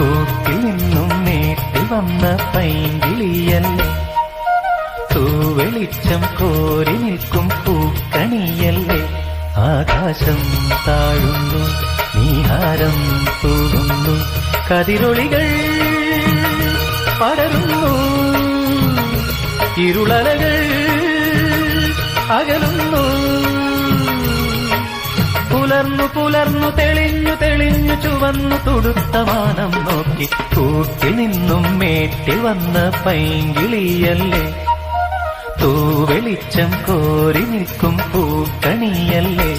കൂട്ടിൽ നിന്നും നേട്ടി വന്ന പൈങ്കിളിയല്ലേ, തൂവെളിച്ചം കോരി നിൽക്കും പൂക്കണിയല്ലേ. ആകാശം താഴുന്നു, നീഹാരം തൂകുന്നു, കതിരൊളികൾ പടരുന്നു, ഇരുളലകൾ അകലുന്നു. പുലർന്നു പുലർന്നു തെളിഞ്ഞു തെളിഞ്ഞു ചുവന്നു തുടുത്ത മാനം നോക്കി കൂട്ടിൽ നിന്നും മേട്ടി വന്ന പൈങ്കിളിയല്ലേ, തൂവെളിച്ചം കോരി നിൽക്കും പൂക്കണിയല്ലേ.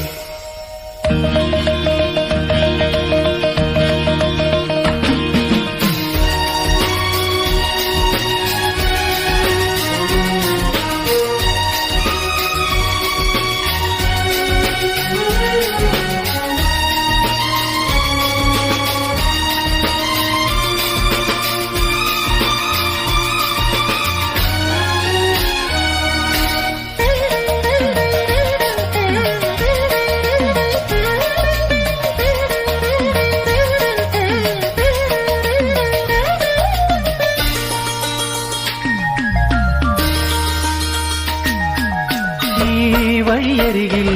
ഈ വഴിയരികിൽ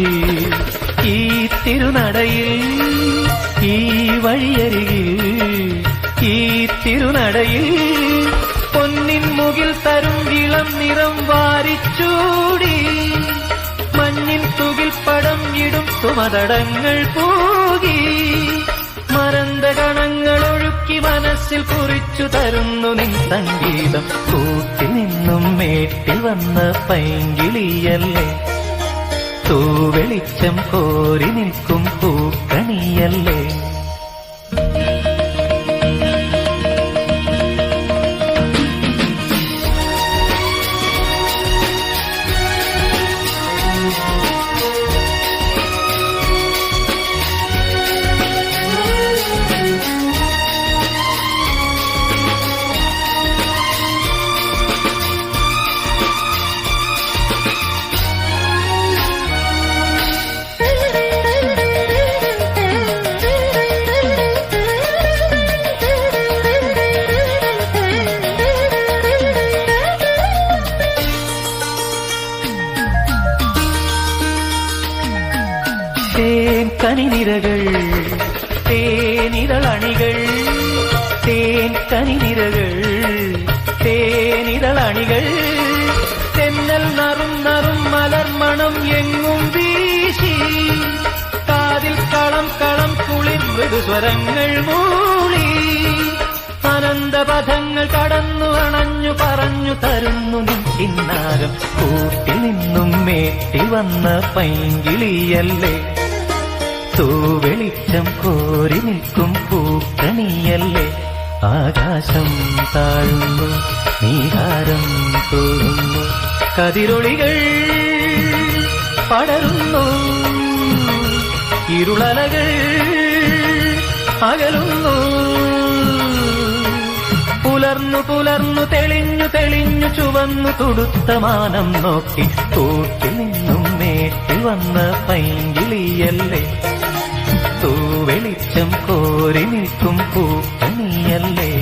ഈ തിരുനടയിൽ, ഈ വഴിയരികിൽ ഈ തിരുനടയിൽ പൊന്നിൻ മുകിൽ തരും ഇളം നിറം വാരിച്ചൂടി, മഞ്ഞിൻ തുകിൽ പടം ഇടും സുമതടങ്ങൾ പൂകി, മരന്ത കണങ്ങൾ ഒഴുക്കി മനസ്സിൽ കുറിച്ചു തരുന്നു നിൻ സംഗീതം. കൂട്ടിൽ നിന്നും മേട്ടിൽ വന്ന പൈങ്കിളിയല്ലേ, തൂവെളിച്ചം കോരി നിൽക്കും പൂക്കണിയല്ലേ. തേൻ കനിനിരകൾ തേനിതളണികൾ, തേൻ കനിനിരകൾ തേനിതളണികൾ, തെന്നൽ നറും നറും മലർമണം എങ്ങും വീശി, കാതിൽ കളം കളം കുളിർ മൃദുസ്വരങ്ങൾ മൂളി, അനന്തപഥങ്ങൾ കടന്നു അണഞ്ഞു പറഞ്ഞു തരുന്നു നിൻ കിന്നാരം. കൂട്ടിൽ നിന്നും മേട്ടി വന്ന പൈങ്കിളിയല്ലേ, തൂവെളിച്ചം കോരി നിൽക്കും പൂക്കണിയല്ലേ. ആകാശം താഴുന്നു, നീഹാരം തൂകുന്നു, കതിരൊളികൾ പടരുന്നു, ഇരുളലകൾ അകലുന്നു. പുലർന്നു പുലർന്നു തെളിഞ്ഞു തെളിഞ്ഞു ചുവന്നു തുടുത്ത മാനം നോക്കി കൂട്ടിൽ നിന്നും മേട്ടി വന്ന പൈങ്കിളിയല്ലേ, തൂവെളിച്ചം കോരി നിൽക്കും പൂക്കണിയല്ലേ.